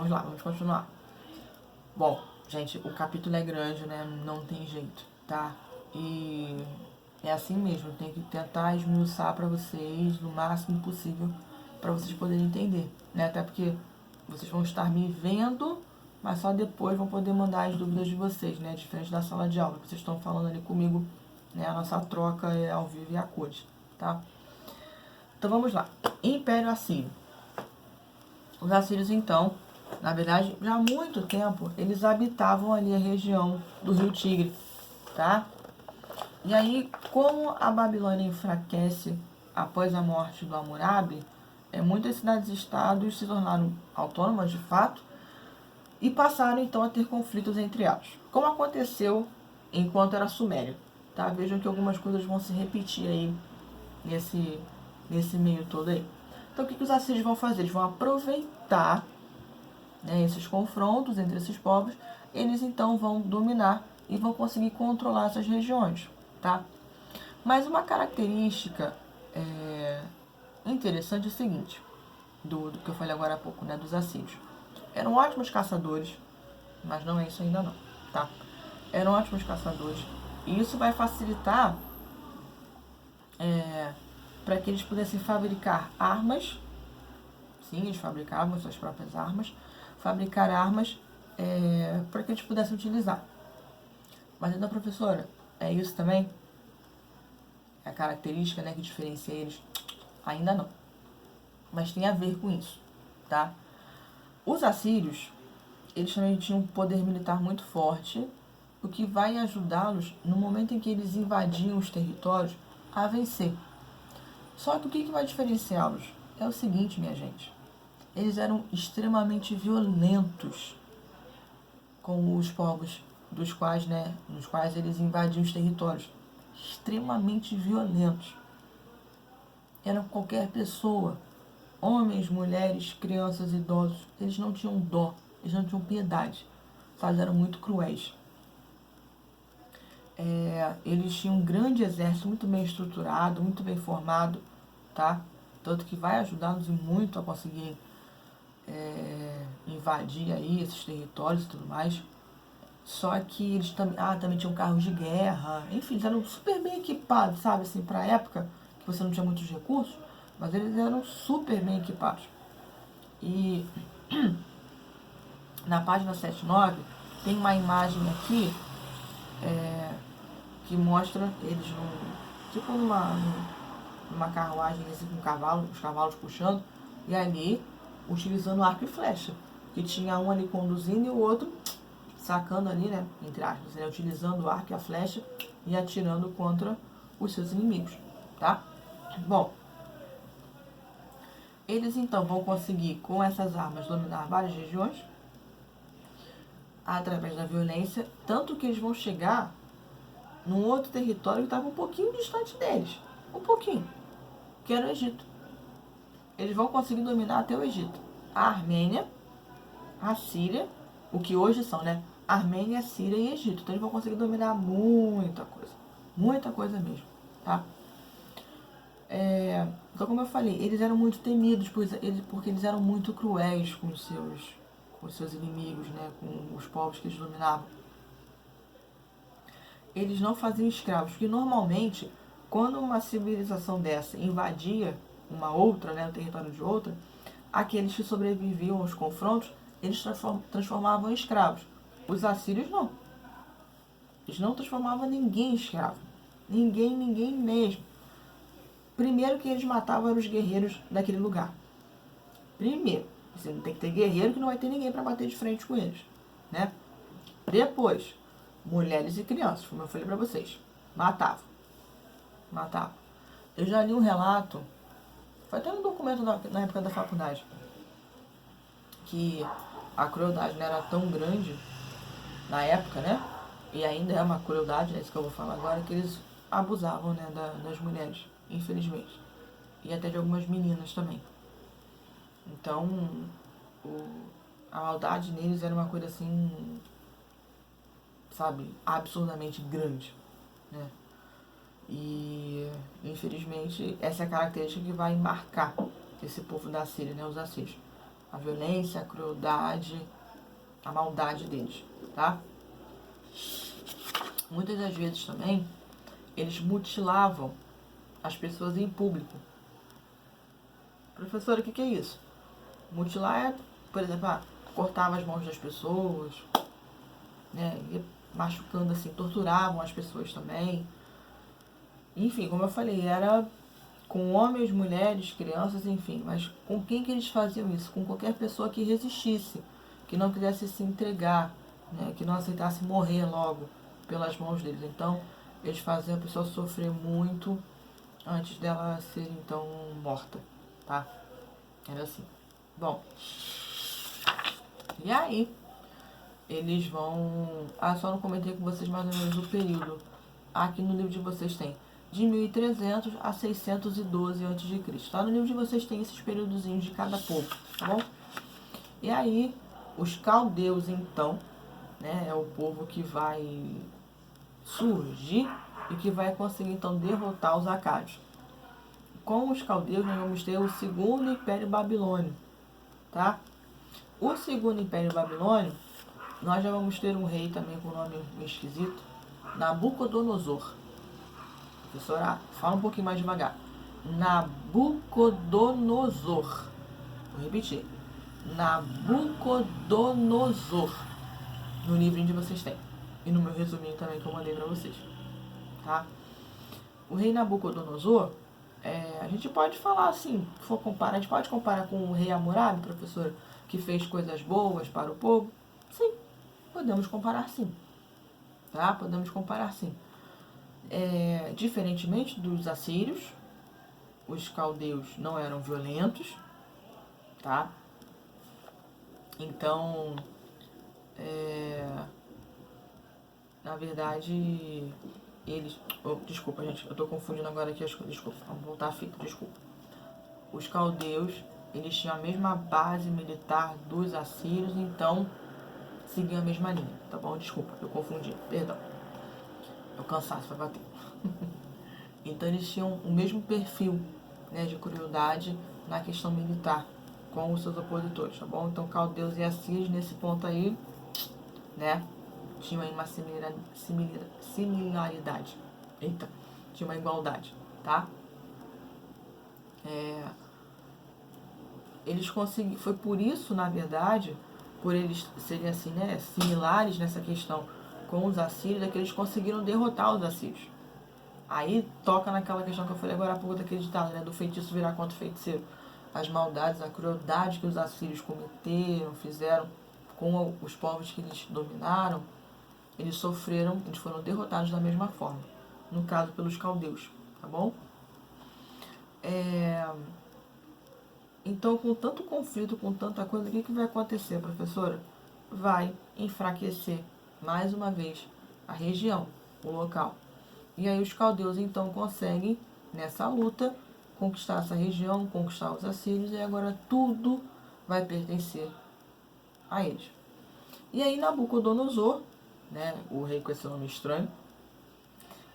vamos lá, vamos continuar. Bom, gente, o capítulo é grande, né? Não tem jeito, tá? E é assim mesmo, tem que tentar esmiuçar para vocês no máximo possível para vocês poderem entender, né? Até porque vocês vão estar me vendo, mas só depois vão poder mandar as dúvidas de vocês, né? Diferente da sala de aula, que vocês estão falando ali comigo, né? A nossa troca é ao vivo e a cores, tá? Então vamos lá. Império Assírio. Os assírios, então, na verdade, já há muito tempo, eles habitavam ali a região do Rio Tigre, tá? E aí, como a Babilônia enfraquece após a morte do Hammurabi, muitas cidades-estados se tornaram autônomas de fato e passaram então a ter conflitos entre elas, como aconteceu enquanto era Sumério, tá? Vejam que algumas coisas vão se repetir aí nesse meio todo aí. Então, o que os assírios vão fazer? Eles vão aproveitar, né, esses confrontos entre esses povos, eles então vão dominar e vão conseguir controlar essas regiões, tá? Mas uma característica interessante é o seguinte, do que eu falei agora há pouco, né, dos assírios. Eram ótimos caçadores, mas não é isso ainda não, tá? Eram ótimos caçadores e isso vai facilitar para que eles pudessem fabricar armas. Sim, eles fabricavam suas próprias armas, fabricar armas para que eles pudessem utilizar. Mas então, professora, é isso também? É a característica, né, que diferencia eles? Ainda não. Mas tem a ver com isso, tá? Os assírios, eles também tinham um poder militar muito forte, o que vai ajudá-los no momento em que eles invadiam os territórios a vencer. Só que o que vai diferenciá-los? É o seguinte, minha gente. Eles eram extremamente violentos com os povos dos quais, né, nos quais eles invadiam os territórios. Extremamente violentos. Eram qualquer pessoa. Homens, mulheres, crianças, idosos. Eles não tinham dó. Eles não tinham piedade. Eles eram muito cruéis. Eles tinham um grande exército, muito bem estruturado, muito bem formado, tá? Tanto que vai ajudá-los muito a conseguir invadir aí esses territórios e tudo mais. Só que eles também tinham carros de guerra, enfim, eles eram super bem equipados, sabe, assim, pra época, que você não tinha muitos recursos, mas eles eram super bem equipados. E na página 79 tem uma imagem aqui que mostra eles tipo numa carruagem assim, com os cavalos puxando, e ali utilizando arco e flecha, que tinha um ali conduzindo e o outro sacando ali, né, entre aspas, né, utilizando o arco e a flecha e atirando contra os seus inimigos, tá? Bom, eles então vão conseguir com essas armas dominar várias regiões através da violência, tanto que eles vão chegar num outro território que estava um pouquinho distante deles, um pouquinho, que era o Egito. Eles vão conseguir dominar até o Egito. A Armênia, a Síria, o que hoje são, né? Armênia, Síria e Egito. Então eles vão conseguir dominar muita coisa mesmo, tá? Então, como eu falei, eles eram muito temidos porque eles eram muito cruéis com os seus inimigos, né? Com os povos que eles dominavam. Eles não faziam escravos, porque normalmente, quando uma civilização dessa invadia uma outra, né, o território de outra, aqueles que sobreviviam aos confrontos, eles transformavam em escravos. Os assírios não. Eles não transformavam ninguém em escravo. Ninguém mesmo. Primeiro que eles matavam eram os guerreiros daquele lugar. Primeiro. Você não tem que ter guerreiro que não vai ter ninguém para bater de frente com eles, né? Depois, mulheres e crianças, como eu falei para vocês. Matavam. Eu já li um relato, foi até um documento na época da faculdade, que a crueldade não era tão grande na época, né? E ainda é uma crueldade, é isso que eu vou falar agora, que eles abusavam, né, das mulheres, infelizmente. E até de algumas meninas também. Então, a maldade neles era uma coisa assim, sabe, absurdamente grande, né? E, infelizmente, essa é a característica que vai marcar esse povo da Síria, né, os assírios. a violência, a crueldade, a maldade deles, tá? Muitas das vezes também, eles mutilavam as pessoas em público. Professora, o que é isso? Mutilar é, por exemplo, cortava as mãos das pessoas, né? Ia machucando assim, torturavam as pessoas também. Enfim, como eu falei, era com homens, mulheres, crianças, enfim. Mas com quem que eles faziam isso? Com qualquer pessoa que resistisse, que não quisesse se entregar, né? Que não aceitasse morrer logo pelas mãos deles. Então, eles faziam a pessoa sofrer muito antes dela ser, então, morta, tá? Era assim. Bom, e aí, eles vão... Ah, só não comentei com vocês mais ou menos o período. Aqui no livro de vocês tem de 1300 a 612 a.C. Tá? No livro de vocês tem esses períodozinhos de cada povo, tá bom? E aí, os caldeus, então, né, é o povo que vai surgir e que vai conseguir, então, derrotar os acádios. Com os caldeus, nós vamos ter o segundo Império Babilônio, tá? O segundo Império Babilônio, nós já vamos ter um rei também com nome esquisito, Nabucodonosor. Professora, fala um pouquinho mais devagar. Nabucodonosor. Vou repetir. Nabucodonosor. No livrinho de vocês tem. E no meu resuminho também que eu mandei pra vocês. Tá? O rei Nabucodonosor, a gente pode falar assim, se for comparar, a gente pode comparar com o rei Hammurabi, professora, que fez coisas boas para o povo? Sim, podemos comparar sim. Tá? Podemos comparar sim. Diferentemente dos assírios, os caldeus não eram violentos, tá? Então, na verdade, eles... desculpa, gente, eu tô confundindo agora aqui as coisas, desculpa, vamos voltar a fita, desculpa. Os caldeus, eles tinham a mesma base militar dos assírios, então seguiam a mesma linha, tá bom? Desculpa, eu confundi, perdão. O cansaço vai bater. Então eles tinham o mesmo perfil, né, de crueldade na questão militar com os seus opositores, tá bom? Então caldeus e assírios nesse ponto aí, né, tinham aí uma similaridade. Eita, tinha uma igualdade, tá? Eles conseguiram, foi por isso, na verdade, por eles serem assim, né, similares nessa questão com os assírios, é que eles conseguiram derrotar os assírios. Aí toca naquela questão que eu falei agora há pouco daquele ditado, né? Do feitiço virar contra o feiticeiro. As maldades, a crueldade que os assírios cometeram, fizeram com os povos que eles dominaram, eles sofreram, eles foram derrotados da mesma forma. No caso, pelos caldeus, tá bom? Então, com tanto conflito, com tanta coisa, o que vai acontecer, professora? Vai enfraquecer, mais uma vez, a região, o local. E aí os caldeus, então, conseguem, nessa luta, conquistar essa região, conquistar os assírios, e agora tudo vai pertencer a eles. E aí Nabucodonosor, né, o rei com esse nome estranho,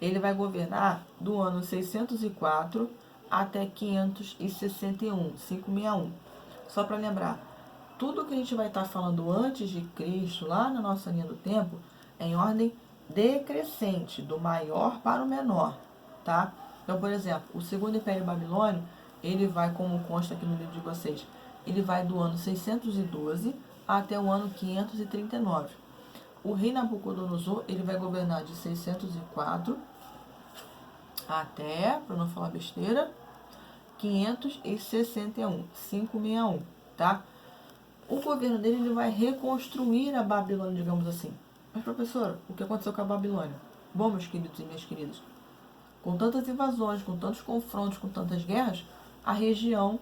ele vai governar do ano 604 até 561, 561. Só para lembrar, tudo que a gente vai estar falando antes de Cristo, lá na nossa linha do tempo, é em ordem decrescente, do maior para o menor, tá? Então, por exemplo, o segundo Império Babilônio, ele vai, como consta aqui no livro de vocês, ele vai do ano 612 até o ano 539. O rei Nabucodonosor, ele vai governar de 604 até, para não falar besteira, 561, 561, tá? O governo dele, ele vai reconstruir a Babilônia, digamos assim. Mas, professora, o que aconteceu com a Babilônia? Bom, meus queridos e minhas queridas, com tantas invasões, com tantos confrontos, com tantas guerras, a região,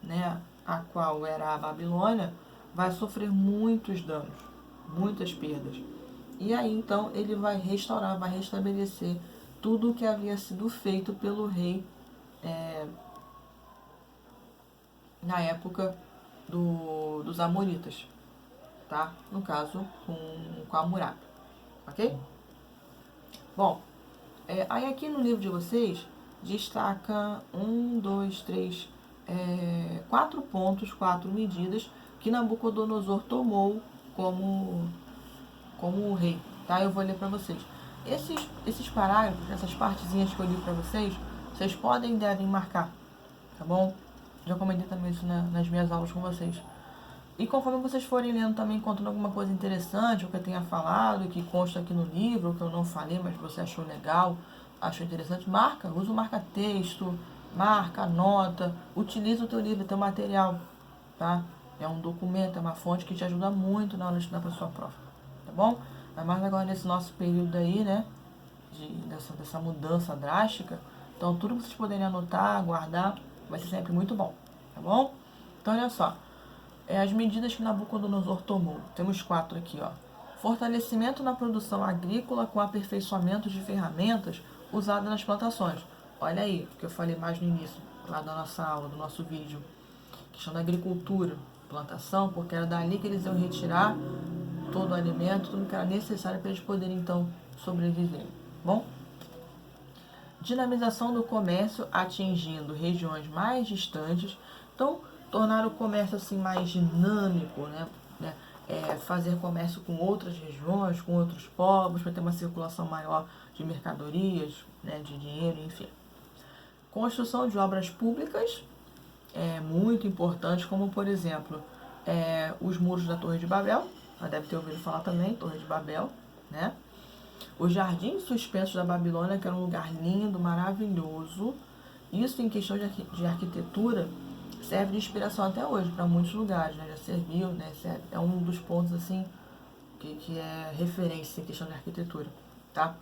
né, a qual era a Babilônia, vai sofrer muitos danos, muitas perdas. E aí, então, ele vai restaurar, vai restabelecer tudo o que havia sido feito pelo rei na época dos Amoritas, tá? No caso, com Hammurabi, ok? Bom, aí aqui no livro de vocês destaca 1, 2, 3, 4 pontos, 4 medidas que Nabucodonosor tomou como rei, tá? Eu vou ler para vocês. Esses parágrafos, essas partezinhas que eu li para vocês, vocês podem e devem marcar, tá bom? Já comentei também isso nas minhas aulas com vocês. E conforme vocês forem lendo também, contando alguma coisa interessante, o que eu tenha falado, que consta aqui no livro, que eu não falei, mas você achou legal, achou interessante, marca, usa o marca-texto, marca, anota, utiliza o teu livro, o teu material, tá? É um documento, é uma fonte que te ajuda muito na hora de estudar para sua prova, tá bom? Ainda mais agora nesse nosso período aí, né, dessa mudança drástica. Então, tudo que vocês puderem anotar, guardar, vai ser sempre muito bom, tá bom? Então, olha só. As medidas que Nabucodonosor tomou. Temos 4 aqui, ó. Fortalecimento na produção agrícola com aperfeiçoamento de ferramentas usadas nas plantações. Olha aí, o que eu falei mais no início, lá da nossa aula, do nosso vídeo. Questão da agricultura, plantação, porque era dali que eles iam retirar todo o alimento, tudo que era necessário para eles poderem, então, sobreviver. Bom? Dinamização do comércio atingindo regiões mais distantes. Então, tornar o comércio assim mais dinâmico, né? Fazer comércio com outras regiões, com outros povos, para ter uma circulação maior de mercadorias, né? De dinheiro, enfim. Construção de obras públicas muito importantes, como por exemplo, os muros da Torre de Babel, já deve ter ouvido falar também, Torre de Babel, né? Os jardins suspensos da Babilônia, que era um lugar lindo, maravilhoso. Isso em questão de arquitetura serve de inspiração até hoje para muitos lugares, né? Já serviu, né? É um dos pontos assim que é referência em questão de arquitetura, tá?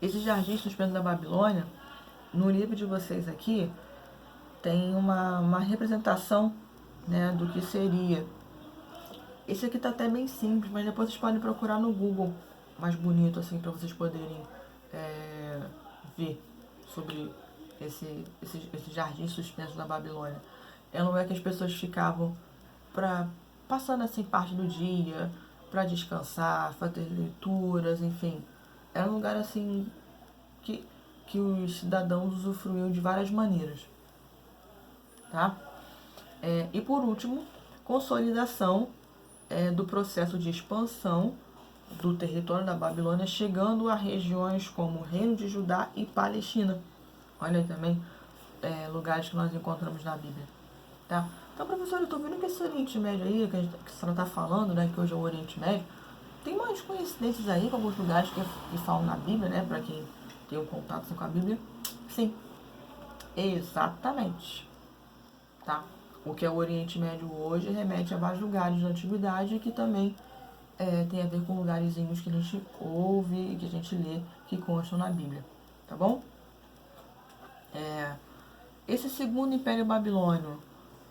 Esses jardins suspensos da Babilônia, no livro de vocês aqui, tem uma representação, né, do que seria. Esse aqui tá até bem simples, mas depois vocês podem procurar no Google mais bonito, assim, para vocês poderem ver sobre esse jardim suspenso da Babilônia. É um lugar que as pessoas ficavam passando assim parte do dia, para descansar, fazer leituras, enfim. Era um lugar assim que os cidadãos usufruíam de várias maneiras, tá? E por último, consolidação do processo de expansão do território da Babilônia, chegando a regiões como o Reino de Judá e Palestina. Olha aí também lugares que nós encontramos na Bíblia. Tá? Então, professor, eu estou vendo que esse Oriente Médio aí, que a senhora está falando, né, que hoje é o Oriente Médio, tem umas coincidências aí com alguns lugares que falam na Bíblia, né, para quem tem um contato com a Bíblia. Sim, exatamente. Tá? O que é o Oriente Médio hoje remete a vários lugares da antiguidade que também tem a ver com lugarzinhos que a gente ouve e que a gente lê que constam na Bíblia. Tá bom? Esse segundo Império Babilônio,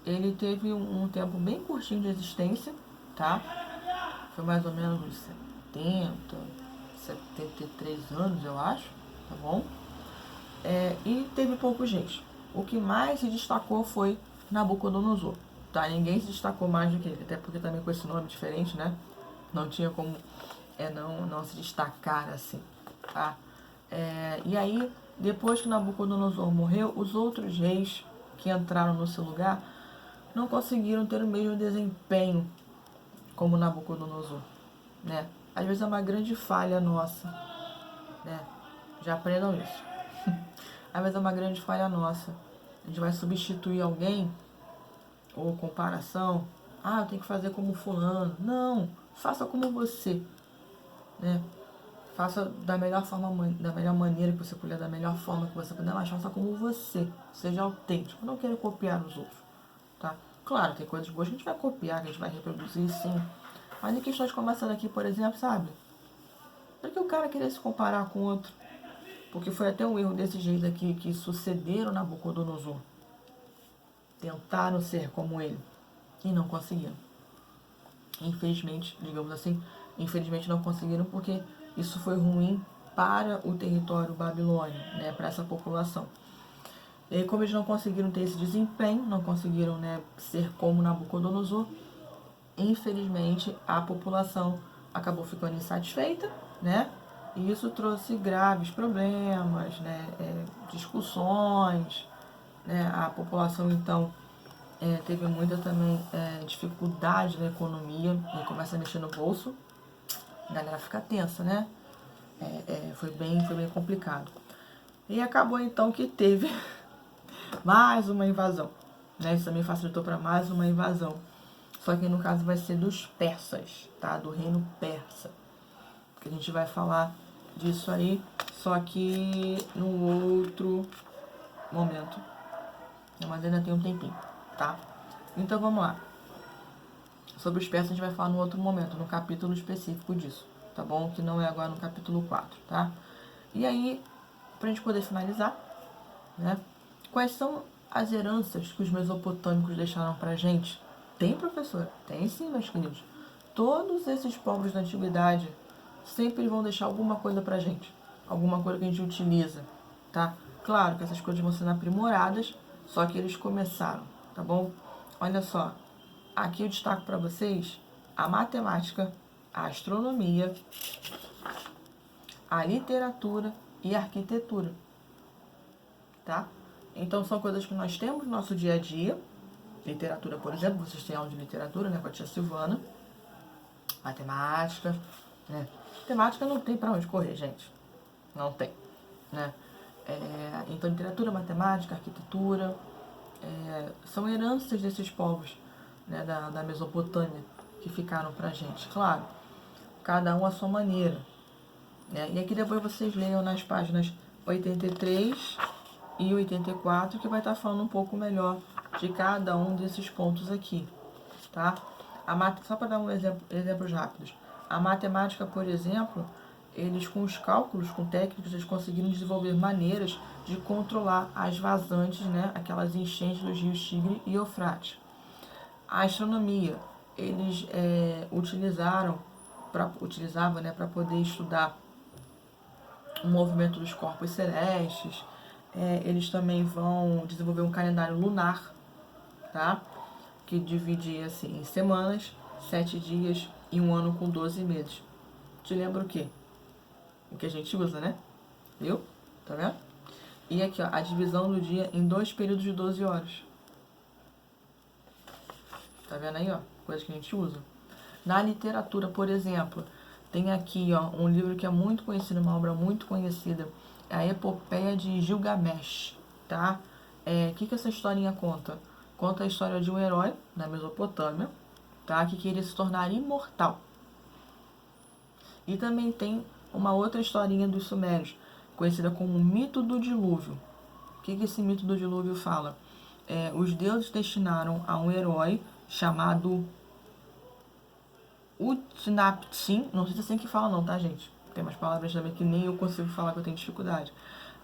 ele teve um tempo bem curtinho de existência, tá? Foi mais ou menos uns 73 anos, eu acho, tá bom? E teve poucos reis. O que mais se destacou foi Nabucodonosor, tá? Ninguém se destacou mais do que ele, até porque também com esse nome diferente, né? Não tinha como não se destacar assim, tá? E aí, depois que Nabucodonosor morreu, os outros reis que entraram no seu lugar não conseguiram ter o mesmo desempenho como Nabucodonosor, né? Às vezes é uma grande falha nossa, né? Já aprendam isso. Às vezes é uma grande falha nossa. A gente vai substituir alguém, ou comparação. Eu tenho que fazer como fulano. Não, faça como você, né? Faça da melhor forma, da melhor maneira que você puder, da melhor forma que você puder, mas faça como você. Seja autêntico. Não queira copiar os outros, tá? Claro, tem coisas boas que a gente vai copiar, que a gente vai reproduzir, sim. Mas em questões como essa daqui, por exemplo, sabe? Por que o cara querer se comparar com outro? Porque foi até um erro desse jeito aqui que sucederam Nabucodonosor. Tentaram ser como ele e não conseguiram. Infelizmente, digamos assim, não conseguiram porque isso foi ruim para o território babilônio, né, para essa população. E aí, como eles não conseguiram ter esse desempenho, não conseguiram, né, ser como Nabucodonosor, infelizmente a população acabou ficando insatisfeita, né? E isso trouxe graves problemas, né, discussões, né? A população, então, teve muita também dificuldade na economia e começa a mexer no bolso, a galera fica tensa, né? Foi bem complicado. E acabou então que teve mais uma invasão, né? Isso também facilitou para mais uma invasão. Só que no caso vai ser dos persas, tá? Do reino persa. Que a gente vai falar disso aí, só que no outro momento. Mas ainda tem um tempinho, tá? Então vamos lá. Sobre os persas a gente vai falar no outro momento, no capítulo específico disso, tá bom? Que não é agora no capítulo 4, tá? E aí, pra gente poder finalizar, né? Quais são as heranças que os mesopotâmicos deixaram pra gente? Tem, professora? Tem sim, meus queridos. Todos esses povos da antiguidade sempre vão deixar alguma coisa pra gente. Alguma coisa que a gente utiliza, tá? Claro que essas coisas vão sendo aprimoradas, só que eles começaram, tá bom? Olha só, aqui eu destaco para vocês a matemática, a astronomia, a literatura e a arquitetura, tá? Então são coisas que nós temos no nosso dia a dia. Literatura, por exemplo, vocês têm aula de literatura, né, com a tia Silvana. Matemática, né? Matemática não tem para onde correr, gente. Não tem, né? Então, literatura, matemática, arquitetura, são heranças desses povos, né, da Mesopotâmia que ficaram pra gente. Claro, cada um à sua maneira, né? E aqui depois vocês leiam nas páginas 83 e 84, que vai estar falando um pouco melhor de cada um desses pontos aqui, tá? Só para dar exemplos rápidos. A matemática, por exemplo, eles com os cálculos, com técnicos, eles conseguiram desenvolver maneiras de controlar as vazantes, né? Aquelas enchentes dos rios Tigre e Eufrates. A astronomia, eles utilizavam, né, para poder estudar o movimento dos corpos celestes. Eles também vão desenvolver um calendário lunar, tá? Que dividia assim, em semanas, 7 dias e um ano com 12 meses. Te lembra o quê? O que a gente usa, né? Viu? Tá vendo? E aqui, ó, a divisão do dia em 2 períodos de 12 horas. Tá vendo aí, ó? Coisas que a gente usa. Na literatura, por exemplo, tem aqui, ó, um livro que é muito conhecido, uma obra muito conhecida, é a Epopeia de Gilgamesh, tá? O que essa historinha conta? Conta a história de um herói na Mesopotâmia, tá? Que queria se tornar imortal. E também tem uma outra historinha dos sumérios, conhecida como o mito do dilúvio. O que esse mito do dilúvio fala? Os deuses destinaram a um herói chamado Utnapishtim, não sei se é assim que fala não, tá, gente? Tem umas palavras também que nem eu consigo falar, que eu tenho dificuldade.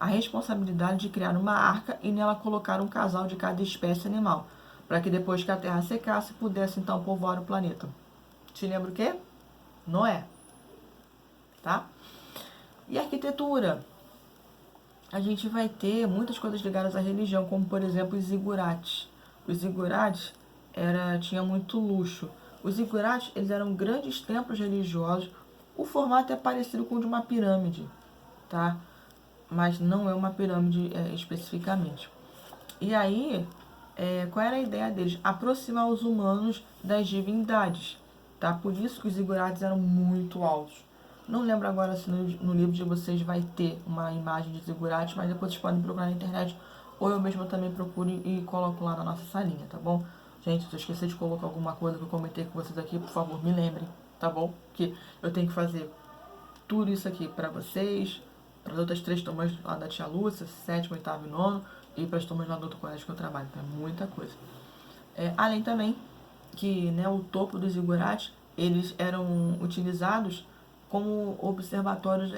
A responsabilidade de criar uma arca e nela colocar um casal de cada espécie animal, para que depois que a terra secasse, pudesse então povoar o planeta. Te lembra o quê? Noé. Tá? E arquitetura? A gente vai ter muitas coisas ligadas à religião, como por exemplo os zigurates. Os zigurates tinha muito luxo. Os zigurates, eles eram grandes templos religiosos. O formato é parecido com o de uma pirâmide, tá? Mas não é uma pirâmide especificamente. E aí, qual era a ideia deles? Aproximar os humanos das divindades, tá? Por isso que os zigurates eram muito altos. Não lembro agora se no livro de vocês vai ter uma imagem de zigurates, mas depois vocês podem procurar na internet, ou eu mesmo também procuro e coloco lá na nossa salinha, tá bom? Gente, se eu esquecer de colocar alguma coisa que eu comentei com vocês aqui, por favor, me lembrem, tá bom? Porque eu tenho que fazer tudo isso aqui para vocês, para as outras 3 turmas lá da Tia Lúcia, 7º, 8º e 9º, e para as turmas lá do outro colégio que eu trabalho, então é muita coisa. Além também que, né, o topo dos zigurates, eles eram utilizados como observatórios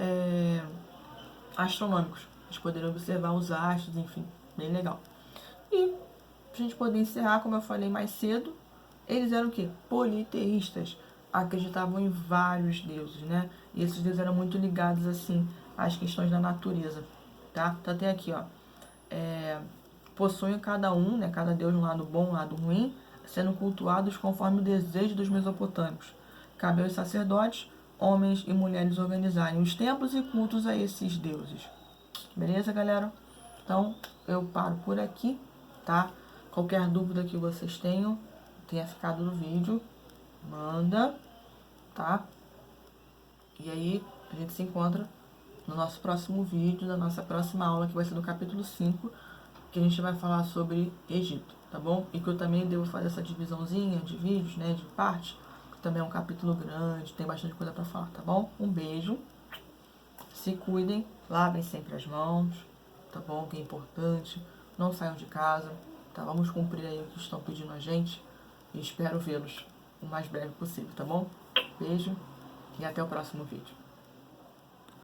astronômicos. Eles poderiam observar os astros, enfim, bem legal. E, pra gente poder encerrar, como eu falei mais cedo, eles eram o quê? Politeístas. Acreditavam em vários deuses, né? E esses deuses eram muito ligados, assim, às questões da natureza, tá? Então tem aqui, ó, possuem cada um, né, cada deus um lado bom, um lado ruim, sendo cultuados conforme o desejo dos mesopotâmicos. Cabe aos sacerdotes, homens e mulheres organizarem os templos e cultos a esses deuses. Beleza, galera? Então, eu paro por aqui. tá? Qualquer dúvida que vocês tenha ficado no vídeo, manda, tá? E aí, a gente se encontra no nosso próximo vídeo, na nossa próxima aula, que vai ser do capítulo 5, que a gente vai falar sobre Egito, tá bom? E que eu também devo fazer essa divisãozinha de vídeos, né, de parte, que também é um capítulo grande, tem bastante coisa pra falar, tá bom? Um beijo, se cuidem, lavem sempre as mãos, tá bom? Que é importante, não saiam de casa, tá? Vamos cumprir aí o que estão pedindo a gente e espero vê-los o mais breve possível, tá bom? Beijo e até o próximo vídeo.